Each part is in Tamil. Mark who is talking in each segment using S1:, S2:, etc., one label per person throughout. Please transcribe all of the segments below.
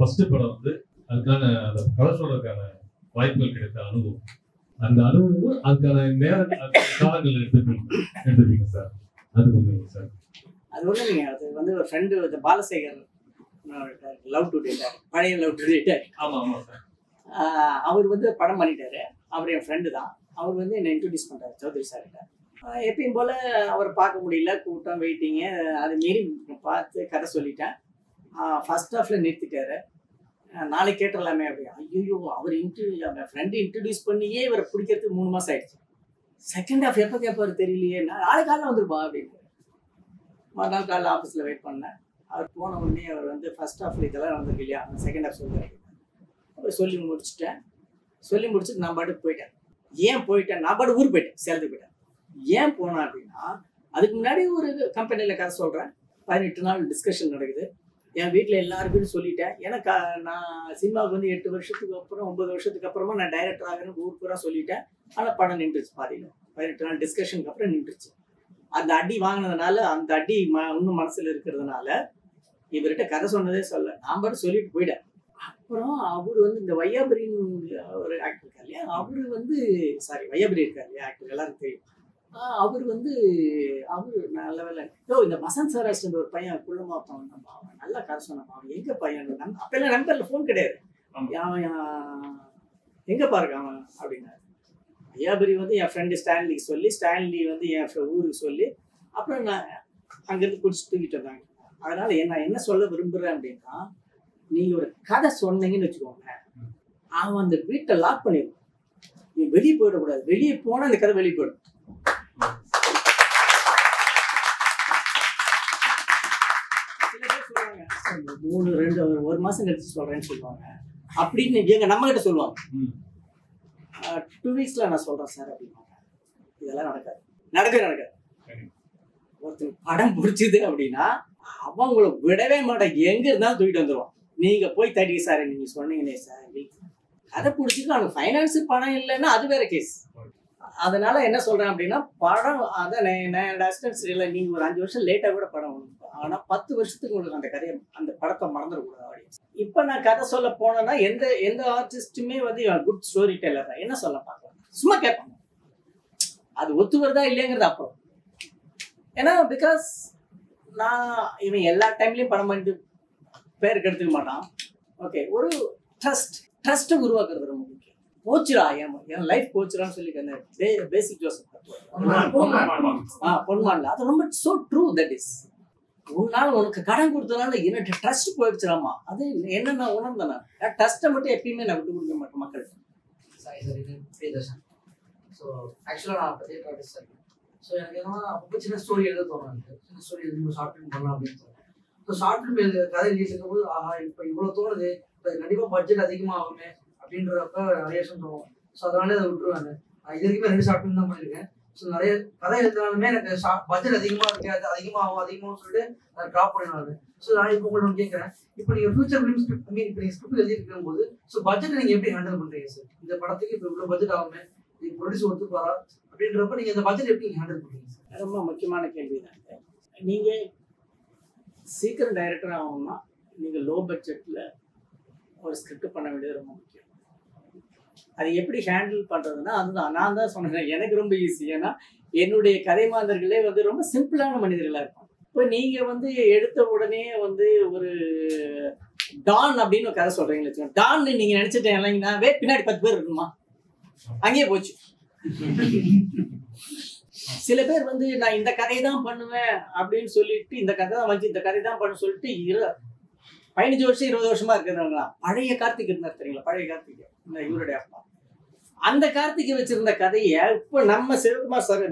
S1: ஃபர்ஸ்ட் படம் வந்து அதுக்கான அந்த கதை சொல்றதுக்கான வாய்ப்புகள் கிடைத்த அனுபவம், அந்த அனுபவம் அதுக்கான காலங்கள் எடுத்துப்பீங்க சார். அது கொஞ்சம் சார்.
S2: அது ஒண்ணு இல்லைங்க. அது வந்து ஒரு friend Balasekar love to date, பழைய லவ் டு டேட்.
S1: ஆமா ஆமா சார்.
S2: அவர் வந்து படம் பண்ணிட்டாரு. அவர் என் ஃப்ரெண்டு தான். அவர் வந்து என்னை இன்ட்ரடியூஸ் பண்றாரு சௌத்ரி சார்கிட்ட. எப்பயும் போல அவரை பார்க்க முடியல, கூட்டம் வெயிட்டிங்கு, அது மீறி பார்த்து கதை சொல்லிட்டேன். ஃபர்ஸ்ட் ஹாஃப்ல நிறுத்திட்டாரு. நாளைக்கு கேட்டுடலாமே அப்படி. ஐயோ, அவர் ஃப்ரெண்டு இன்ட்ரடியூஸ் பண்ணியே இவரை பிடிக்கிறதுக்கு 3 மாசம் ஆயிடுச்சு. செகண்ட் ஹாஃப் எப்போ கேட்பாரு தெரியலையே, நாளைக்கு காலையில் வந்துருப்பா அப்படின்னு. மறுநாள் காலையில் ஆஃபீஸில் வெயிட் பண்ணேன். அவர் போன உடனே அவர் வந்து ஃபர்ஸ்ட் ஹாஃப்ல இதெல்லாம் நடந்திருக்கு இல்லையா, செகண்ட் ஹாஃப் சொல்லுவார். அவர் சொல்லி முடிச்சுட்டேன். சொல்லி முடிச்சுட்டு நான் பாட்டுக்கு போயிட்டேன். ஏன் போயிட்டேன்? நான் பாட்டு ஊருக்கு போயிட்டேன், சேலத்துக்கு போயிட்டேன். ஏன் போனேன் அப்படின்னா, அதுக்கு முன்னாடி ஒரு கம்பெனியில் கதை சொல்கிறேன். 18 நாள் டிஸ்கஷன் நடக்குது. என் வீட்டில் எல்லாருக்கும் சொல்லிட்டேன். ஏன்னா நான் சினிமாவுக்கு வந்து 8 வருஷத்துக்கு அப்புறம் 9 வருஷத்துக்கு அப்புறமா நான் டைரக்டர் ஆகணும்னு ஊர் பூரா சொல்லிட்டேன். ஆனால் படம் நின்றுச்சு பாதியில். 18 நாள் டிஸ்கஷனுக்கு அப்புறம் நின்றுச்சு. அந்த அடி வாங்கினதுனால, அந்த அடி இன்னும் மனசில் இருக்கிறதுனால இவர்கிட்ட கதை சொன்னதே சொல்ல, நான் பாட்டு சொல்லிட்டு போயிட்டேன். அப்புறம் அவர் வந்து இந்த வையாபுரின்னு ஒரு ஆக்டர் இருக்கார் இல்லையா, அவர் வந்து வையாபுரி இருக்கார் இல்லையா ஆக்டர், எல்லாருக்கும் தெரியும். அவர் வந்து நல்ல வேலை இந்த வசந்த் சராஸ்ன்ற ஒரு பையன் குள்ளமாப்பான், அவன் நல்லா கதை சொன்னான். அவன் எங்க பையன்? அப்பெல்லாம் நம்பர்ல ஃபோன் கிடையாது. அவன் எங்க பாருங்க அவன் அப்படின்னாரு. வையாபுரி வந்து என் ஃப்ரெண்டு ஸ்டான்லிக்கு சொல்லி, ஸ்டான்லி வந்து என் ஊருக்கு சொல்லி, அப்புறம் நான் அங்கேருந்து குடிச்சு தூக்கிட்டு வந்தாங்க. அதனால நான் என்ன சொல்ல விரும்புறேன் அப்படின்னா, நீங்க ஒரு கதை சொன்னீங்கன்னு வச்சுக்கோங்க, அவன் அந்த வீட்டை லாக் பண்ணிடுவான். நீ வெளியே போயிடக்கூடாது. வெளியே போனா அந்த கதை வெளியே போயிடும். சில பேர் சொல்லுவாங்க 1 மாசம் கழிச்சு சொல்றேன்னு சொல்லுவாங்க. அப்படின்னு எங்க நம்ம கிட்ட சொல்லுவாங்க. 2 வீக்ஸ்ல நான் சொல்றேன் சார் அப்படின்னாங்க. இதெல்லாம் நடக்காது. ஒருத்தர் படம் பிடிச்சது அப்படின்னா அவன் உங்களை விடவே மாட்டான். எங்க இருந்தாலும் தூக்கிட்டு வந்துடுவான். நீங்க போய் தடி சார், நீங்க சொன்னீங்கன்னே சார், கதை பிடிச்சிட்டு அவனுக்கு ஃபைனான்ஸ் பணம் இல்லைன்னா அது வேற கேஸ். அதனால என்ன சொல்றேன் அப்படின்னா, படம் அதான் அசிஸ்டன்ஸ் இல்லை, நீங்க ஒரு 5 வருஷம் லேட்டா கூட படம் ஒன்று, ஆனா 10 வருஷத்துக்கு உங்களுக்கு அந்த கதையை, அந்த படத்தை மறந்துடக்கூடாது ஆடியன்ஸ். இப்ப நான் கதை சொல்ல போனேன்னா எந்த ஆர்டிஸ்டுமே வந்து குட் ஸ்டோரி டெல்லர் தான். என்ன சொல்ல பார்க்கலாம், சும்மா கேட்பாங்க. அது ஒத்து வருதா இல்லைங்கிறது அப்புறம். ஏன்னா பிகாஸ் இவன் எல்லா டைம்லயும் படம் பண்ணிட்டு பேர் கெடுத்துக்க மாட்டான். ஓகே, ஒரு ட்ரஸ்ட் உருவாக்குறது ரொம்ப முக்கியம். போச்சுரா என் லைஃப் போச்சுரான்னு சொல்லி பேசிக் ஜோசப் பொன்மான்ல அது ரொம்ப சோ ட்ரூ. தட் இஸ், உன்னால உனக்கு கடன் கொடுத்ததுனால என்ன ட்ரஸ்ட் போயிடுச்சுராமா. அது என்ன நான் உணர்ந்தேன். ட்ரஸ்ட்டை மட்டும் எப்பயுமே நான் விட்டு கொடுக்க மாட்டேன் மக்களுக்கு.
S3: ஸோ ஆக்சுவலாக நான் பெரிய ஆர்டிஸ்ட் சார். ஸோ எனக்கு என்னன்னா அப்போ சின்ன ஸ்டோரி எழுத தோணும். சின்ன ஸ்டோரி எழுதி ஷார்ட் ஃபிலிம் பண்ணலாம் அப்படின்னு தோணும். ஸோ ஷார்ட் ஃபிலிம் எழுத கதை எழுதிட்டு போது, ஆஹா இப்போ இவ்வளோ தோணுது, இப்போ கண்டிப்பாக பட்ஜெட் அதிகமாக ஆகுமே அப்படின்றப்ப நிறைய விஷயம் தோணும். ஸோ அதனால அதை விட்டுருவாங்க. இது வரைக்கும் 2 ஷார்ட் ஃபிலிம் தான் பண்ணியிருக்கேன். ஸோ நிறைய கதை எழுதினாலுமே எனக்கு பட்ஜெட் அதிகமாக இருக்கு, அது அதிகமாகும் சொல்லிட்டு அதை ட்ராப் பண்ணிடுவாங்க. ஸோ நான் இப்போ உங்களுக்கு கேட்குறேன், இப்போ நீங்கள் ஃபியூச்சர் ஃபிலிம் ஸ்கிரிப்ட் இப்போ நீங்கள் ஸ்கிரிப்ட் எழுதிருக்கும் போது ஸோ பட்ஜெட் நீங்கள் எப்படி ஹேண்டில் பண்ணுறீங்க சார்? இந்த படத்துக்கு இப்போ இவ்வளோ பட்ஜெட் ஆகுமே, இது ப்ரொடியூஸ் ஒத்துப்பாரா அப்படின்றப்ப நீங்கள் இந்த பட்ஜெட் எப்படி ஹேண்டில் பண்ணுறீங்க சார்?
S2: ரொம்ப முக்கியமான கேள்வி தான். நீங்கள் சீக்கிரம் டைரக்டர் ஆகணும்னா நீங்கள் லோ பட்ஜெட்டில் ஒரு ஸ்கிரிப்ட் பண்ண வேண்டியது ரொம்ப முக்கியம். அது எப்படி ஹேண்டில் பண்ணுறதுன்னா, அதுதான் நான் தான் சொன்னேன், எனக்கு ரொம்ப ஈஸி. ஏன்னா என்னுடைய கதை மாந்தர்களே வந்து ரொம்ப சிம்பிளான மனிதர்களாக இருப்பாங்க. இப்போ நீங்கள் வந்து எடுத்த உடனே வந்து ஒரு டான் அப்படின்னு ஒரு கதை சொல்கிறீங்கன்னு வச்சுக்கோங்க. டான்னு நீங்கள் நினச்சிட்டேன் பின்னாடி 10 பேர் இருக்குமா, அங்கேயே போச்சு. சில பேர் வந்து நான் இந்த கதையை தான் பண்ணுவேன் அப்படின்னு சொல்லிட்டு, இந்த கதை தான் வச்சு இந்த கதை தான் பண்ண சொல்லிட்டு 15 வருஷம் 20 வருஷமா இருக்கிறவங்களா. பழைய கார்த்திக் இருந்தார் தெரியுங்களா, பழைய கார்த்திக், இந்த இவருடைய அப்பா. அந்த கார்த்திகை வச்சிருந்த கதையை இப்போ நம்ம சிவகுமார் சார்,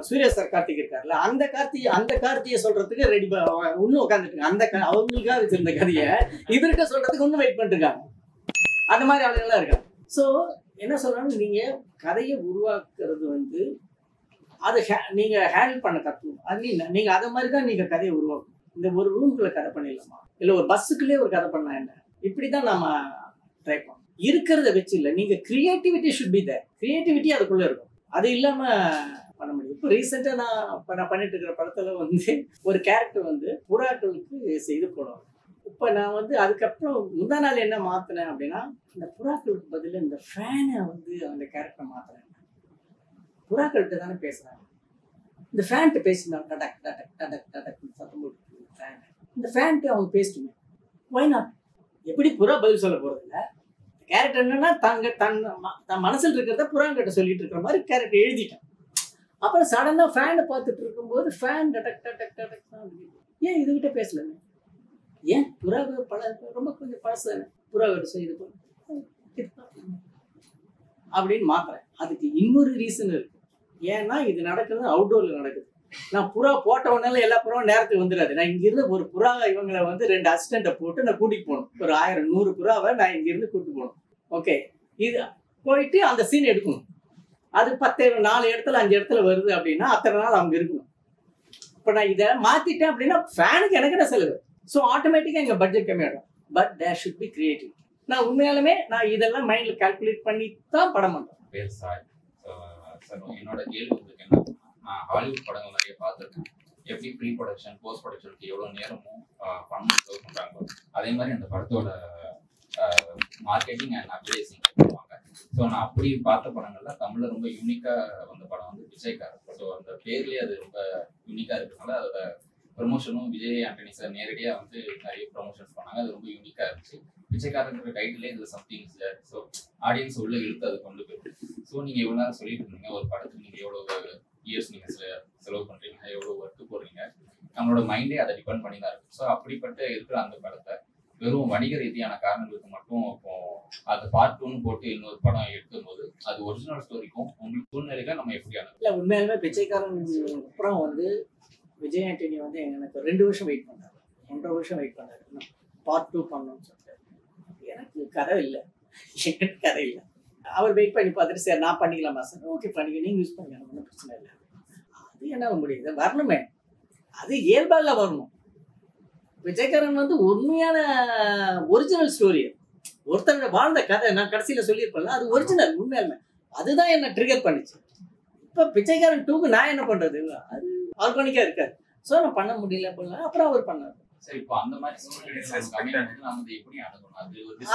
S2: சூர்யா சார் கார்த்திக் இருக்காருல்ல, அந்த கார்த்திகை சொல்றதுக்கு ரெடி இன்னும் உட்காந்துட்டு அந்த அவங்களுக்காக வச்சிருந்த கதையை இவர்கிட்ட சொல்றதுக்கு இன்னும் வெயிட் பண்ணிட்டு இருக்காங்க. அந்த மாதிரி ஆளுங்கள்லாம் இருக்காங்க. ஸோ என்ன சொல்றாங்க, நீங்க கதையை உருவாக்குறது வந்து அது நீங்க ஹேண்டில் பண்ண கற்றுக்கணும். அது நீங்க அதை மாதிரி தான் நீங்க கதையை உருவாக்கணும். இந்த ஒரு ரூம்குள்ள கதை பண்ணிடலாமா, இல்லை ஒரு பஸ்ஸுக்குள்ளே ஒரு கதை பண்ணா என்ன, இப்படிதான் நம்ம ட்ரை பண்ணணும். இருக்கிறத வச்சு இல்லை, நீங்க creativity should be there. Creativity அதுக்குள்ள இருக்கும். அது இல்லாம பண்ண முடியும். இப்போ ரீசெண்டா நான் பண்ணிட்டு இருக்கிற படத்துல வந்து ஒரு கேரக்டர் வந்து புறாக்களுக்கு இது போடுவாங்க, இப்போ நான் வந்து அதுக்கப்புறம் முந்தா நாள் என்ன மாற்றினேன் அப்படின்னா, இந்த புறாக்களுக்கு பதில் இந்த ஃபேனை வந்து அந்த கேரக்டரை மாற்றுறேன். புறாக்கள்கிட்ட தானே பேசுகிறாங்க, இந்த ஃபேன்ட்டு பேசினாங்க டடக் டடக் டடக் டடக் சத்தம் போட்டு ஃபேன். இந்த ஃபேன்ட்டு அவங்க பேசிட்டுமே ஒய் நாட்? எப்படி புறா பதில் சொல்ல போகிறது இல்லை. கேரக்டர் என்னன்னா தன் மனசில் இருக்கிறத புறாங்கிட்ட சொல்லிட்டு இருக்கிற மாதிரி கேரக்டர் எழுதிட்டேன். அப்புறம் சடனாக ஃபேனை பார்த்துட்டு இருக்கும்போது ஃபேன் டடக் டடக் டடக் தான். ஏன் இதுகிட்ட பேசலன்னு, ஏன் புறாவை ரொம்ப கொஞ்சம் பழசு புறாவிட்ட செய்து அப்படின்னு மாத்துறேன். அதுக்கு இன்னொரு ரீசன் இருக்கு. ஏன்னா இது நடக்குது அவுட்டோர்ல நடக்குது. நான் புறா போட்ட உடனே எல்லா புறாவும் நேரத்துக்கு வந்துடாது. நான் இங்கிருந்து ஒரு புறா இவங்களை வந்து 2 அசிஸ்டண்ட்டை போட்டு நான் கூட்டிட்டு போகணும். ஒரு 1000-100 புறாவை நான் இங்கிருந்து கூட்டிட்டு போகணும். ஓகே, இது போயிட்டு அந்த சீன் எடுக்கணும். அது 4 இடத்துல 5 இடத்துல வருது அப்படின்னா அத்தனை நாள் அவங்க இருக்கணும். இப்போ நான் இதை மாத்திட்டேன் அப்படின்னா ஃபேனுக்கு எனக்கு என்ன செலவு? ஸோ ஆட்டோமேட்டிக்காக எங்கள் பட்ஜெட் கம்மியாகிடும். But there should be creative. நான் உண்மையாலுமே நான் இதெல்லாம் மைண்டில் கால்குலேட் பண்ணி தான் படம் பண்ணுறேன்.
S4: சார் என்னோட கேள்வி உங்களுக்கு என்ன, நான் ஹாலிவுட் படங்கள் நிறைய பார்த்துருக்கேன். எப்படி ப்ரீ ப்ரொடக்ஷன் போஸ்ட் ப்ரொடக்ஷனுக்கு எவ்வளோ நேரமும் பணம் செலவு பண்ணுறாங்களோ அதே மாதிரி அந்த படத்தோட மார்க்கெட்டிங் அண்ட் அட்வர்டைசிங் பண்ணுவாங்க. ஸோ நான் அப்படி பார்த்த படங்கள்ல தமிழில் ரொம்ப யூனிக்காக வந்த படம் வந்து பிச்சைக்காரன். ஸோ அந்த பேர்லேயே அது ரொம்ப யூனிக்காக இருக்கிறதுனால அதோட ப்ரொமோஷனும் விஜய் ஆண்டனி சார் நேரடியாக வந்து நிறைய ப்ரொமோஷன்ஸ் பண்ணாங்க. அது ரொம்ப யூனிக்காக இருந்துச்சு. பிச்சைக்காரங்கிற டைட்டிலே இதில் சம்திங் இல்லை. ஸோ ஆடியன்ஸ் உள்ள இழுத்து அது கொண்டு போயிருக்கு. ஸோ நீங்கள் இவ்வளோ நேரம் சொல்லிட்டு இருந்தீங்க ஒரு படத்துக்கு நீங்கள் எவ்வளோ இயர்ஸ் நீங்கள் செலவு பண்ணுறீங்க, எவ்வளோ ஒர்க்கு போடுறீங்க, நம்மளோட மைண்டே அதை டிபெண்ட் பண்ணி தான் இருக்குது. ஸோ அப்படிப்பட்ட இருக்கிற அந்த படத்தை வெறும் வணிக ரீதியான காரணங்களுக்கு மட்டும் இப்போ அது பார்ட் 2ன்னு போட்டு இன்னொரு படம் எடுக்கும்போது அது ஒரிஜினல் ஸ்டோரிக்கும் உங்களுக்கு சூழ்நிலையில நம்ம எப்படி அனுப்பலாம்?
S2: இல்லை, உண்மையாலுமே பிச்சைக்காரன் அப்புறம் வந்து விஜய் ஆண்டனி வந்து எனக்கு 2 வருஷம் வெயிட் பண்ணார், 1.5 வருஷம் வெயிட் பண்ணார் பார்ட் 2 பண்ணணும்னு சொல்லிட்டு. எனக்கு கதை இல்லை, எனக்கு கதை இல்லை. அவர் வெயிட் பண்ணி பார்த்துட்டு சரி நான் பண்ணிக்கலாமா சார், ஓகே பண்ணிக்க, நீங்கள் யூஸ் பண்ணிக்கலாம், ஒன்றும் பிரச்சனை இல்லை. அது என்ன முடியுது, வரணுமே, அது இயல்பாக வரணும். விஜயகாரன் வந்து உண்மையான ஒரிஜினல் ஸ்டோரி, ஒருத்தரோட வாழ்ந்த கதை. நான் கடைசியில் சொல்லியிருப்பேன்ல, அது ஒரிஜினல் உண்மையாலுமே. அதுதான் என்ன ட்ரிகர் பண்ணிச்சு. இப்போ பிச்சைக்காரன் 2க்கு நான் என்ன பண்ணுறது, அது ஆர்கானிக்காக இருக்காது. ஸோ நான் பண்ண முடியல அப்படின்னா அப்புறம் அவர் பண்ணார்.
S4: சரி, இப்போ அந்த மாதிரி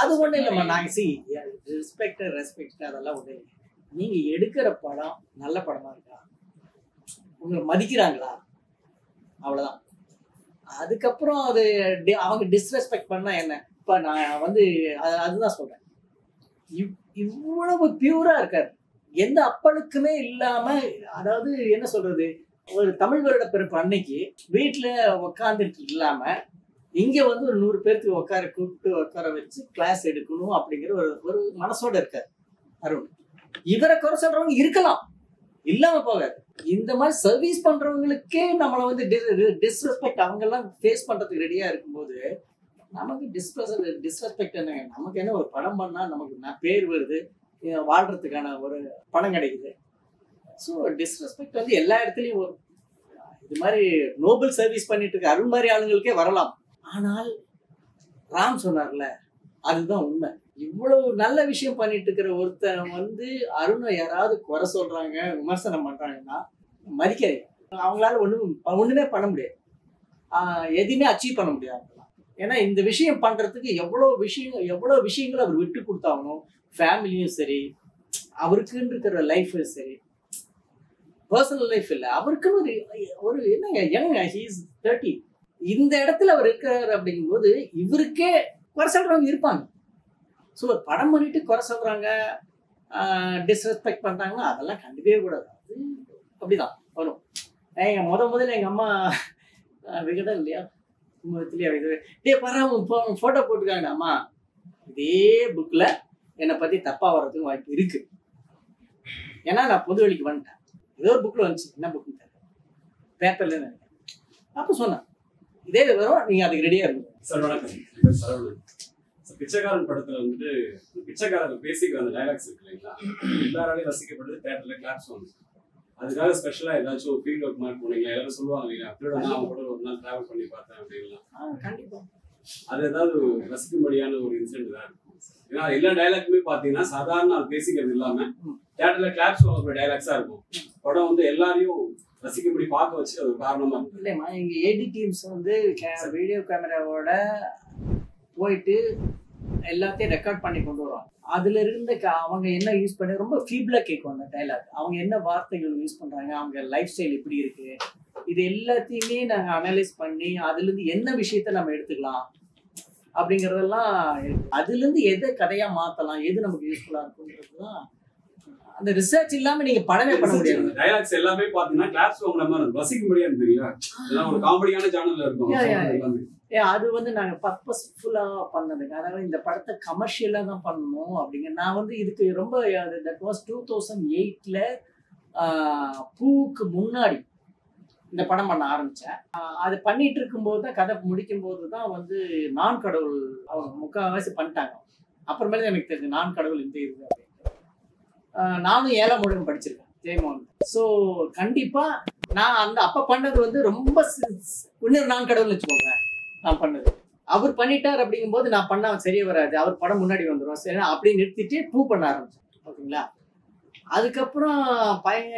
S2: அது ஒன்றும் இல்லைம்மா. நாங்கள் ரெஸ்பெக்ட் அதெல்லாம் ஒன்றும் இல்லை. நீங்கள் எடுக்கிற படம் நல்ல படமாக இருக்கா, உங்களை மதிக்கிறாங்களா, அவ்வளோதான். அதுக்கப்புறம் அது அவங்க டிஸ்ரெஸ்பெக்ட் பண்ணா என்ன? இப்போ நான் வந்து அதுதான் சொல்கிறேன், இவ்வளவு பியூராக இருக்காரு, எந்த அப்பழுக்குமே இல்லாமல். அதாவது என்ன சொல்கிறது, ஒரு தமிழ் வருட பிறப்பு அன்னைக்கு வீட்டில் உக்காந்துட்டு இல்லாமல் இங்கே வந்து ஒரு 100 பேருக்கு கூப்பிட்டு உட்கார வச்சு கிளாஸ் எடுக்கணும் அப்படிங்கிற ஒரு மனசோட இருக்காரு அருண். இவரை குறை சொல்கிறவங்க இருக்கலாம், இல்லாமல் போகாது. இந்த மாதிரி சர்வீஸ் பண்ணுறவங்களுக்கே நம்மளை வந்து டிஸ்ரெஸ்பெக்ட் அவங்கெல்லாம் ஃபேஸ் பண்ணுறதுக்கு ரெடியாக இருக்கும்போது நமக்கு டிஸ்ரெஸ்பெக்ட் என்னங்க? நமக்கு என்ன, ஒரு படம் பண்ணால் நமக்கு பேர் வருது, வாழ்கிறதுக்கான ஒரு பணம் கிடைக்குது. ஸோ டிஸ்ரெஸ்பெக்ட் வந்து எல்லா இடத்துலையும் வரும். இது மாதிரி நோபல் சர்வீஸ் பண்ணிட்டு இருக்க அருண் மாதிரி ஆளுங்களுக்கே வரலாம். ஆனால் ராம் சொன்னார்ல, அதுதான் உண்மை. இவ்வளவு நல்ல விஷயம் பண்ணிட்டு இருக்கிற ஒருத்தன் வந்து அருணை யாராவது குறை சொல்றாங்க, விமர்சனம் பண்றாங்கன்னா மதிக்காது. அவங்களால ஒண்ணுமே பண்ண முடியாது, எதுவுமே அச்சீவ் பண்ண முடியாது. ஏன்னா இந்த விஷயம் பண்றதுக்கு எவ்வளோ விஷயங்கள் அவர் விட்டு கொடுத்தாகணும். ஃபேமிலியும் சரி, அவருக்குன்னு இருக்கிற லைஃபும் சரி, பர்சனல் லைஃப் இல்லை, அவருக்குன்னு ஒரு என்னங்க யங், ஹி இஸ் 30. இந்த இடத்துல அவர் இருக்கிறார் அப்படிங்கும்போது இவருக்கே குறை சொல்றவங்க இருப்பாங்க. ஸோ ஒரு படம் பண்ணிட்டு குறை சொல்றாங்க, டிஸ்ரெஸ்பெக்ட் பண்றாங்கன்னா அதெல்லாம் கண்டிப்பே கூடாது. அது அப்படிதான் வரும். முதல்ல எங்க அம்மா விகடன் இல்லையா, டே பரவ போட்டோ போட்டுருக்காங்க, அம்மா இதே புக்ல என்னை பத்தி தப்பா வர்றதுக்கு வாய்ப்பு இருக்கு. ஏன்னா நான் பொது வழிக்கு வந்துட்டேன். ஏதோ ஒரு புக்ல வந்துச்சு, என்ன புக்குன்னு தெரியல, பேப்பர்ல நினைக்கிறேன். அப்போ சொன்னேன் இதே வரும், நீங்க அதுக்கு ரெடியா இருக்கும்.
S5: சார் வணக்கம், சரவணன். பிச்சைக்காரன் படத்துல வந்துட்டு பிச்சைக்காரன் பேசிக்கிற அந்த டைலாக்ஸ் இருக்கு இல்லைங்களா, எல்லாராலையும் ரசிக்கப்படுது, தேட்டர்ல கிளாப்ஸ் வந்து. அதுக்காக ஸ்பெஷலா ஏதாச்சும் ஃபீல்ட் ஒர்க் மாதிரி போனீங்களா? எல்லாரும் சொல்லுவாங்க இல்லையா, திருடன் அவங்க கூட ஒரு நாள் டிராவல் பண்ணி பார்த்தேன் அப்படின்லாம்.
S2: கண்டிப்பா
S5: அது ஏதாவது ரசிக்கும்படியான ஒரு இன்சிடென்ட் தான் இருக்கும். ஏன்னா எல்லா டைலாக்குமே பாத்தீங்கன்னா சாதாரண பேசிக்கிறது இல்லாம தியேட்டர்ல கிளாப்ஸ் வாங்குற டைலாக்ஸா இருக்கும். படம் வந்து எல்லாரையும் ரசிக்கும்படி பார்க்க வச்சு அது காரணமா இருக்கும்.
S2: இல்லைம்மா, எங்க ஏடி டீம்ஸ் வந்து வீடியோ கேமராவோட போயிட்டு எல்லாத்தையும் ரெக்கார்ட் பண்ணி கொண்டு வருவாங்க. அதுல இருந்த அவங்க என்ன யூஸ் பண்ணி ரொம்ப ஃபீபிளா கேட்கும் அந்த டைலாக். அவங்க என்ன வார்த்தைகள் யூஸ் பண்றாங்க, அவங்க லைஃப் ஸ்டைல் எப்படி இருக்கு, இது எல்லாத்தையுமே நாங்கள் அனலைஸ் பண்ணி அதுல இருந்து என்ன விஷயத்த நம்ம எடுத்துக்கலாம் அப்படிங்கறதெல்லாம் அதுல இருந்து எதை கதையா மாத்தலாம், எது நமக்கு யூஸ்ஃபுல்லா இருக்குன்றதுதான். அந்த ரிசர்ச் இல்லாம நீங்க படமே பண்ண முடியாது.
S5: டயலாக்ஸ் எல்லாமே பாத்தீங்கன்னா கிளாப்ஸ் வாங்குற மாதிரி ரசிக்கும்படியா இருந்தீங்களா, இதெல்லாம் ஒரு காமெடியான ஜானல்ல இருக்கும்.
S2: அது வந்து நாங்க பர்பஸ்ஃபுல்லா பண்ணதுங்க. அதாவது இந்த படத்தை கமர்ஷியலா தான் பண்ணணும் அப்படிங்க. நான் வந்து இதுக்கு ரொம்ப தட் வாஸ் 2008ல பூவுக்கு முன்னாடி இந்த படம் பண்ண ஆரம்பிச்சேன். அது பண்ணிட்டு இருக்கும்போது தான், கதை முடிக்கும் போது தான் வந்து நான் கடவுள் அவங்க முக்கால்வாசி பண்ணிட்டாங்க. அப்புறமேல எனக்கு தெரிஞ்சு நான் கடவுள் இந்த இது அப்படின்ட்டு. நானும் 7ஆம் ஒழுங்கு படிச்சிருக்கேன் ஜெயமோகன். ஸோ கண்டிப்பா நான் அந்த அப்ப பண்ணது வந்து ரொம்ப இன்னொரு நான் கடவுள்னு வச்சுக்கோங்க. நான் பண்ணது அவர் பண்ணிட்டார் அப்படிங்கும்போது நான் பண்ண சரியா வராது, அவர் படம் முன்னாடி வந்துடும் சரி அப்படியே நிறுத்திட்டு பூ பண்ண ஆரம்பிச்சேன். ஓகேங்களா. அதுக்கப்புறம் பையன்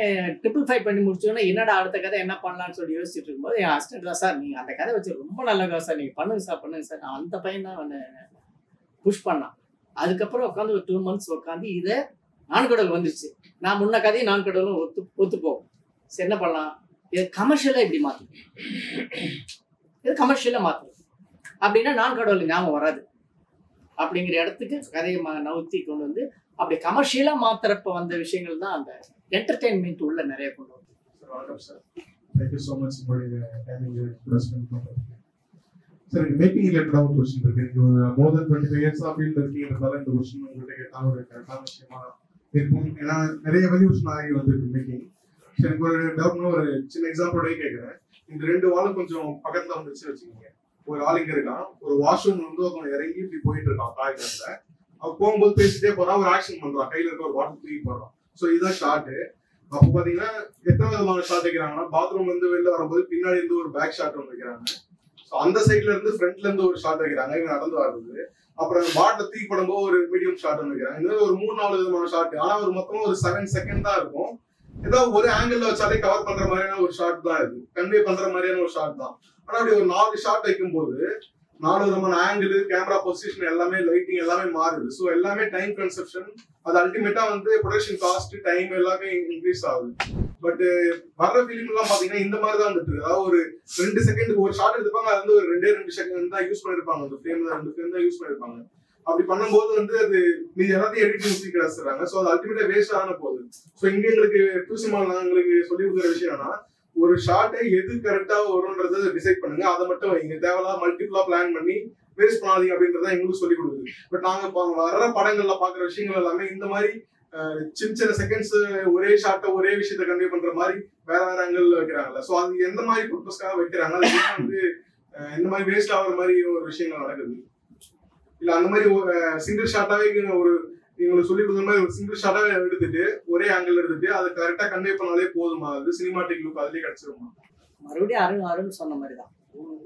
S2: 555 பண்ணி முடிச்சோன்னா என்னடா அடுத்த கதை என்ன பண்ணலான்னு சொல்லி யோசிச்சுட்டு இருக்கும்போது என் அசிஸ்டன்ட் தான், சார் நீங்கள் அந்த கதை வச்சு ரொம்ப நல்ல கதை சார், நீங்கள் பண்ணுங்க சார். நான் அந்த பையன் தான் அவனை புஷ் பண்ணான். அதுக்கப்புறம் உட்காந்து ஒரு 2 months உட்காந்து இதை நான் கடவுள் வந்துருச்சு, நான் முன்ன கதையை நான் கடவுளும் ஒத்துப்போம், சரி என்ன பண்ணலாம், இது கமர்ஷியலாக இப்படி மாற்றணும், இது கமர்ஷியலாக மாற்றணும் அப்படின்னா நான் கடவுள் ஞாபகம் வராது அப்படிங்கிற இடத்துக்கு கதையை நவுத்தி கொண்டு வந்து அப்படி கமர்ஷியலா மாத்துறப்ப வந்த விஷயங்கள் தான் அந்த என்டர்டெயின்மெண்ட் உள்ள நிறைய கொண்டு வந்து.
S6: வணக்கம் சார், தேங்க்யூ ஸோ மச் உங்களுடைய டைமிங் இன்வெஸ்ட்மெண்ட் பண்ணுறது. சார் எனக்கு மேக்கிங் ரிலேட்டடாக ஒரு கொஸ்டின் இருக்கு. நீங்கள் ஒரு மோர் தென் 25 years ஃபீல்டில் இருக்கீங்கிறதால இந்த கொஸ்டின் உங்கள்கிட்ட கேட்டாலும் ஒரு கரெக்டான விஷயமா இருக்கும். ஏன்னா நிறைய எவல்யூஷன் ஆகி வந்துருக்கு மேக்கிங். ஸோ எனக்கு ஒரு டவுட்னா ஒரு சின்ன எக்ஸாம்பிளோடய கேட்குறேன். இந்த 2 வாளும் கொஞ்சம் பக்கத்தில் வந்துச்சு வச்சுக்கோங்க. ஒரு ஆள் இங்கே இருக்கான், ஒரு வாஷ்ரூம் வந்து ஒருத்தவங்க இறங்கி இப்படி போயிட்டு இருக்கான் காய்கறில. அவன் போகும்போது பேசிட்டே போறான், ஒரு ஆக்ஷன் பண்றான், கையில இருக்க ஒரு பாட்டில் தூக்கி போடுறான். ஸோ இதுதான் ஷார்ட். அப்போ பாத்தீங்கன்னா எத்தனை விதமான ஷார்ட் வைக்கிறாங்கன்னா, பாத்ரூம்ல இருந்து வெளில வரும்போது பின்னாடி இருந்து ஒரு பேக் ஷாட் ஒன்று வைக்கிறாங்க. ஸோ அந்த சைட்ல இருந்து ஃப்ரண்ட்ல இருந்து ஒரு ஷாட் வைக்கிறாங்க, இவங்க நடந்து வருது. அப்புறம் பாட்டில் தூக்கி போடும்போது ஒரு மீடியம் ஷாட் ஒன்று வைக்கிறாங்க. இந்த ஒரு 3-4 விதமான ஷாட். ஆனா ஒரு மொத்தமா ஒரு 7 செகண்ட் தான் இருக்கும். ஏதாவது ஒரு ஆங்கிள் வச்சாலே கவர் பண்ற மாதிரியான ஒரு ஷாட் தான் இது, கன்வே பண்ற மாதிரியான ஒரு ஷாட் தான். ஆனா அப்படி ஒரு 4 ஷாட் வைக்கும் போது 4 விதமான ஆங்கிள், கேமரா பொசிஷன் எல்லாமே, லைட்டிங் எல்லாமே மாறுது. ஸோ எல்லாமே டைம் கன்சப்ஷன். அது அல்டிமேட்டா வந்து ப்ரொடக்ஷன் காஸ்ட், டைம் எல்லாமே இன்க்ரீஸ் ஆகுது. பட் வர்ற ஃபிலிம் எல்லாம் பாத்தீங்கன்னா இந்த மாதிரி தான் வந்துட்டு, அதாவது ஒரு 2 செகண்டுக்கு ஒரு ஷாட் எடுப்பாங்க, அது வந்து ஒரு 2 செகண்ட் தான் யூஸ் பண்ணிருப்பாங்க. அந்த ஃப்ரேம் 2 ஃப்ரேம் தான் யூஸ் பண்ணிருப்பாங்க. அப்படி பண்ணும்போது வந்து அது மீது எல்லாத்தையும் எடிட்டிங் ஊற்றி கிடச்சிடுறாங்க. ஸோ அது அல்டிமேட்டா வேஸ்ட் ஆன போகுது. ஸோ இங்க எங்களுக்கு டியூஷன் எங்களுக்கு சொல்லி கொடுக்குற விஷயம் என்னன்னா, ஒரு ஷார்ட்டை எது கரெக்டா வரும்ன்றத டிசைட் பண்ணுங்க, அதை மட்டும் வைங்க. தேவையில்லாம மல்டிபிளா பிளான் பண்ணி வேஸ்ட் பண்ணாதீங்க அப்படின்றத எங்களுக்கு சொல்லி கொடுக்குது. பட் நாங்க வர்ற படங்கள்ல பாக்குற விஷயங்கள் எல்லாமே இந்த மாதிரி சின்ன செகண்ட்ஸ் ஒரே ஷார்ட்டை ஒரே விஷயத்த கன்வே பண்ற மாதிரி வேற ஆங்கிள் வைக்கிறாங்கல்ல. ஸோ அது எந்த மாதிரி பர்பஸ்க்காக வைக்கிறாங்க, அது வந்து இந்த மாதிரி வேஸ்ட் ஆகிற மாதிரி ஒரு விஷயங்கள் நடக்குது. இல்ல அந்த மாதிரி சிங்கிள் ஷார்ட்டாவே ஒரு நீங்களுக்கு சொல்லி கொடுக்குற மாதிரி ஒரு சிங்கிள் ஷார்ட்டாவே எடுத்துட்டு ஒரே ஆங்கிள் எடுத்துட்டு அதை கரெக்டா கன்வே பண்ணாலே போதுமா, அது சினிமாட்டிக் லுக் அதுலயே கிடைச்சிருமா?
S2: மறுபடியும் அருண் சொன்ன மாதிரி தான்.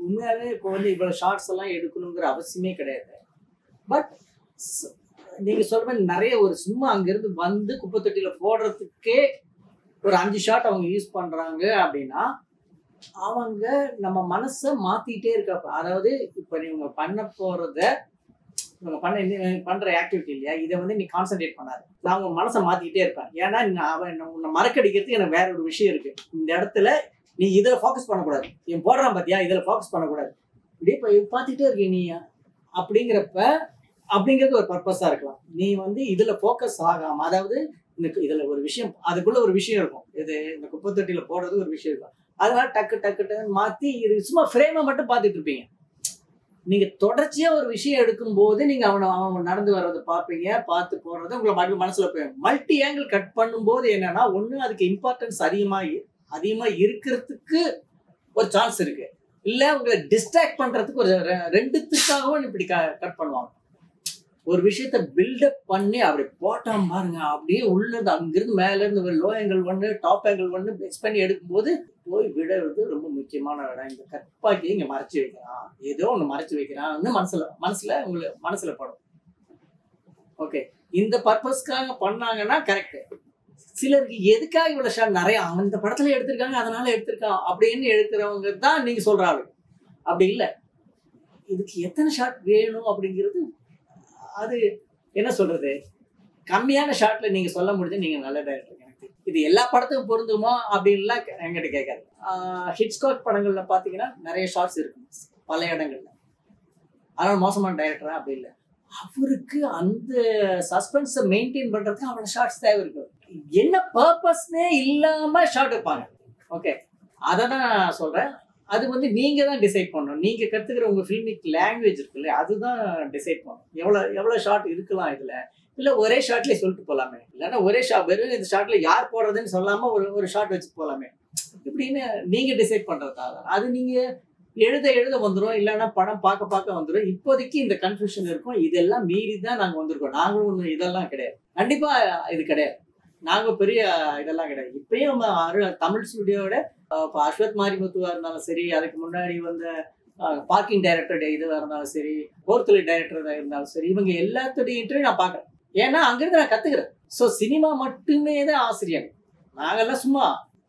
S2: உண்மையாவே இப்போ வந்து இவ்வளவு ஷார்ட்ஸ் எல்லாம் எடுக்கணுங்கிற அவசியமே கிடையாது. பட் நீங்க சொல்ற மாதிரி நிறைய ஒரு சும்மா அங்கிருந்து வந்து குப்பை தொட்டியில போடுறதுக்கே ஒரு 5 ஷாட் அவங்க யூஸ் பண்றாங்க அப்படின்னா அவங்க நம்ம மனசை மாத்திட்டே இருக்க. அதாவது இப்ப நீங்க பண்ண போறத இவங்க பண்ற ஆக்டிவிட்டி இல்லையா, இதை வந்து நீ கான்சென்ட்ரேட் பண்ணாது, நான் உங்க மனசை மாத்திக்கிட்டே இருப்பேன். ஏன்னா உன்னை மறக்கடிக்கிறதுக்கு எனக்கு வேற ஒரு விஷயம் இருக்கு. இந்த இடத்துல நீ இதுல ஃபோக்கஸ் பண்ணக்கூடாது, என் போடுறான் பாத்தியா இதுல ஃபோக்கஸ் பண்ணக்கூடாது, இப்படியே பார்த்துட்டே இருக்கீ நீ அப்படிங்கிறது ஒரு பர்பஸா இருக்கலாம். நீ வந்து இதுல ஃபோக்கஸ் ஆகாம, அதாவது இதுல ஒரு விஷயம், அதுக்குள்ள ஒரு விஷயம் இருக்கும், இது இந்த குப்பை தொட்டியில போடுறது ஒரு விஷயம் இருக்கும், அதனால டக்கு டக்கு டக்குன்னு மாத்தி இது சும்மா ஃப்ரேமை மட்டும் பார்த்துட்டு இருப்பீங்க. நீங்க தொடர்ச்சியா ஒரு விஷயம் எடுக்கும் போது நீங்க அவன் நடந்து வர்றதை பார்ப்பீங்க, பார்த்து போடுறத உங்களை மனசுல போயிடும். மல்டி ஆங்கிள் கட் பண்ணும் போது என்னன்னா, ஒண்ணு அதுக்கு இம்பார்ட்டன்ஸ் அதிகமா இருக்கிறதுக்கு ஒரு சான்ஸ் இருக்கு, இல்ல உங்களை டிஸ்ட்ராக்ட் பண்றதுக்கு ஒரு 2த்துக்காகவும் இப்படி கட் பண்ணுவாங்க. ஒரு விஷயத்த பில்டப் பண்ணி அப்படி போட்டாம பாருங்க, அப்படியே உள்ளது அங்கிருந்து மேல இருந்து low angle 1 top angle 1 mix பண்ணி எடுக்கும்போது போய் விடுறது ரொம்ப முக்கியமான இடம். இந்த கற்பாக்கி இங்க மறைச்சு வைக்கிறான், ஏதோ ஒண்ணு மறைச்சு வைக்கிறான்னு உங்களுக்கு மனசுல படும். ஓகே, இந்த பர்பஸ்க்காக பண்ணாங்கன்னா கரெக்ட். சிலருக்கு எதுக்காக இவ்வளவு ஷாட் நிறைய அந்த படத்துல எடுத்திருக்காங்க அதனால எடுத்திருக்கான் அப்படின்னு எடுக்கிறவங்க தான் நீங்க சொல்றாங்க. அப்படி இல்லை, இதுக்கு எத்தனை ஷாட் வேணும் அப்படிங்கிறது அது என்ன சொல்றது, கம்மியான ஷாட்ல நீங்க சொல்ல முடிஞ்சு நீங்க நல்ல டைரக்டர். எனக்கு இது எல்லா படத்துக்கும் பொருந்துமா அப்படின்லாம் என்கிட்ட கேட்காது. ஹிட்ச்காக் படங்கள்ல பாத்தீங்கன்னா நிறைய ஷாட்ஸ் இருக்கும் பல இடங்கள்ல, அதனால மோசமான டைரக்டரா அப்படி இல்லை. அவருக்கு அந்த சஸ்பென்ஸை மெயின்டைன் பண்றதுக்கு அவ்வளவு ஷார்ட்ஸ் தேவை இருக்கு. என்ன பர்பஸ்னே இல்லாம ஷார்ட் வைப்பாங்க. ஓகே, அதை தான் நான் சொல்றேன். அது வந்து நீங்க தான் டிசைட் பண்ணணும். நீங்க கத்துக்கிற உங்க ஃபில்மிக் லாங்குவேஜ் இருக்குல்ல, அதுதான் டிசைட் பண்ணணும். எவ்வளவு ஷார்ட் இருக்கலாம் இதுல, இல்ல ஒரே ஷார்ட்லயே சொல்லிட்டு போலாமே, இல்லைன்னா ஒரே ஷாட் வெறும் இந்த ஷார்ட்ல யார் போடுறதுன்னு சொல்லாம ஒரு ஷார்ட் வச்சு போலாமே, இப்படின்னு நீங்க டிசைட் பண்றதா. அது நீங்க எழுத வந்துடும், இல்லைன்னா படம் பார்க்க வந்துடும். இப்போதைக்கு இந்த கன்ஃபியூஷன் இருக்கும். இதெல்லாம் மீறி தான் நாங்க வந்திருக்கோம். நாங்களும் ஒண்ணு இதெல்லாம் கிடையாது, கண்டிப்பா இது கிடையாது. நாங்க பெரிய இதெல்லாம் கிடையாது. இப்பயும் தமிழ் ஸ்டுடியோட அஸ்வத் மாரிமுத்துவா இருந்தாலும் சரி, அதுக்கு முன்னாடி வந்த பார்க்கிங் டைரக்டர் இதுவா இருந்தாலும் சரி, போர்த்துலி டைரக்டர் இருந்தாலும் சரி, இவங்க எல்லாத்துடைய இன்டர்வியூ நான் பாக்குறேன். ஏன்னா அங்கிருந்து நான் கத்துக்கிறேன். ஸோ சினிமா மட்டுமே தான் ஆசிரியர், நாங்கெல்லாம் சும்மா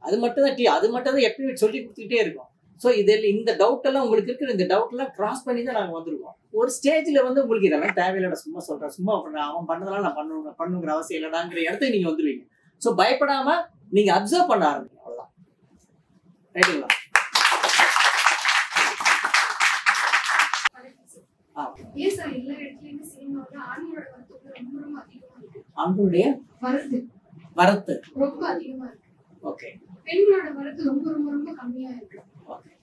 S2: அது மட்டும் தான் அது மட்டும் தான் எப்பயும் சொல்லி கொடுத்துக்கிட்டே இருக்கோம். ஸோ இதில் இந்த டவுட் எல்லாம் உங்களுக்கு இருக்கிற இந்த டவுட் எல்லாம் கிராஸ் பண்ணி தான் நாங்கள் வந்திருக்கோம். ஒரு ஸ்டேஜ்ல வந்து உங்களுக்கு இதெல்லாம் தேவையில்லை, சும்மா சொல்றேன், சும்மா அவன் பண்ணதெல்லாம் நான் பண்ணுங்கிற அவசியம் இல்லைடாங்கிற இடத்துக்கு நீங்க வந்துருவீங்க. ஸோ பயப்படாம நீங்க அப்சர்வ் பண்ண ஆரம்பிங்க, அவ்வளவுதான். ரைட்டுங்களா? ஆண்களுடைய வரத்து
S7: ரொம்ப அதிகமா இருக்கு.
S2: ஓகே,
S7: பெண்களோட வரத்து ரொம்ப ரொம்ப ரொம்ப கம்மியா இருக்கு.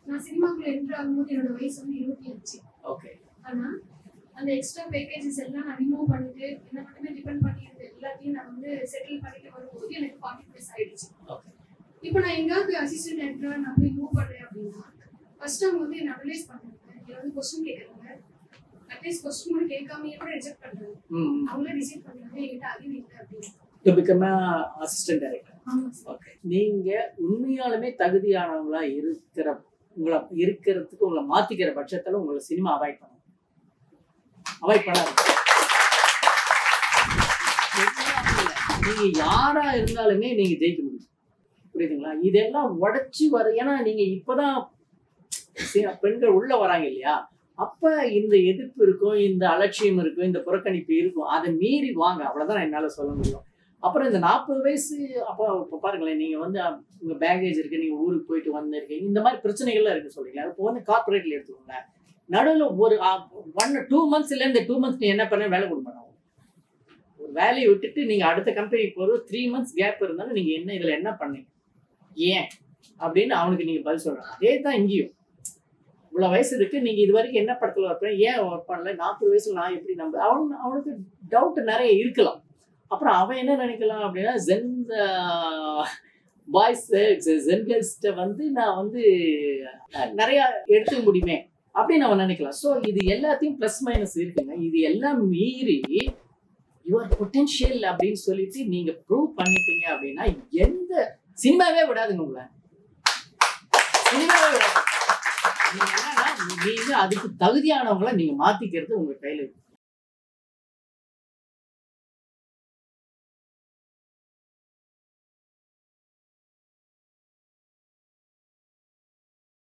S7: நான் சினிமாக்குள்ள என்ட்ரு ஆகும்போது என்னோட வயசு வந்து 25.
S2: ஓகே,
S7: ஆனா அந்த எக்ஸ்ட்ரா பேக்கேஜஸ் எல்லாம் நான் ரிமூவ் பண்ணிட்டு என்ன மட்டுமே டிபெண்ட் பண்ணிட்டு எல்லாத்தையும் நான் வந்து செட்டில் பண்ணிட்டு வரும்போது எனக்கு 40+ ஆயிடுச்சு. இப்போ நான் எங்காவது அசிஸ்டன்ட் டைரக்டரா நான் போய் மூவ் பண்றேன் அப்படின்னா ஃபர்ஸ்ட் அவங்க வந்து என்ன அனலைஸ் பண்ணுவாங்க, என்ன வந்து கொஸ்டின் கேட்கறாங்க, அட்லீஸ்ட் கொஸ்டின் கூட கேட்காமயே கூட ரிஜெக்ட் பண்றாங்க. அவங்களே டிசைட் பண்றாங்க என்கிட்ட அறிவு இல்லை அப்படின்னு.
S2: to become an assistant director. Okay. நீங்க உண்மையாலுமே தகுதியானவங்களா இருக்கிறதுக்கு உங்களை மாத்திக்கிற பட்சத்துல உங்களை சினிமா அவாய்ட் பண்ணாது. நீங்க யாரா இருந்தாலுமே நீங்க ஜெயிக்க முடியும். புரியுதுங்களா? இதெல்லாம் உடைச்சு வர, ஏன்னா நீங்க இப்பதான் பெண்கள் உள்ள வராங்க இல்லையா, அப்ப இந்த எதிர்ப்பு இருக்கும், இந்த அலட்சியம் இருக்கும், இந்த புறக்கணிப்பு இருக்கும். அதை மீறி வாங்க, அவ்வளவுதான் என்னால சொல்ல முடியும். அப்புறம் இந்த 40 வயசு அப்போ இப்போ பாருங்களேன், நீங்க வந்து உங்க பேகேஜ் இருக்கு, நீங்க ஊருக்கு போயிட்டு வந்திருக்கீங்க, இந்த மாதிரி பிரச்சனைகள்லாம் இருக்கு சொல்றீங்களா. இப்போ வந்து கார்பரேட்ல எடுத்துக்கோங்க, நடுவில் ஒரு 1-2 months இல்லை, இந்த 2 months நீ என்ன பண்ண வேலை கொடுக்க மாட்டாங்க. ஒரு வேலையை விட்டுட்டு நீங்க அடுத்த கம்பெனிக்கு போறது 3 months கேப் இருந்தாலும் நீங்க என்ன இதுல என்ன பண்ணீங்க, ஏன் அப்படின்னு அவனுக்கு நீங்க பதில் சொல்றீங்க. அதே தான் இங்கேயும். இவ்வளவு வயசு இருக்கு, நீங்க இது வரைக்கும் என்ன படத்துல ஒர்க் பண்ண, ஏன் ஒர்க் பண்ணல, 40 வயசுல நான் எப்படி நம்ப, அவனுக்கு டவுட் நிறைய இருக்கலாம். அப்புறம் அவன் என்ன நினைக்கலாம் அப்படின்னா, ஜென் பாய்ஸ் ஜென் கேர்ள்ஸ்ட வந்து நான் வந்து நிறைய எடுத்துக்க முடியுமே அப்படின்னு அவன் நினைக்கலாம். ஸோ இது எல்லாத்தையும் பிளஸ் மைனஸ் இருக்குங்க. இது எல்லாம் மீறி யுவர் பொட்டென்ஷியல் அப்படின்னு சொல்லிட்டு நீங்க ப்ரூவ் பண்ணிட்டீங்க அப்படின்னா எந்த சினிமாவே விடாதுங்க உங்களை, சினிமாவே விடாது. நீங்க என்னன்னா, நீங்க அதுக்கு தகுதியானவங்களை நீங்க மாத்திக்கிறது உங்க கையில இருக்கு.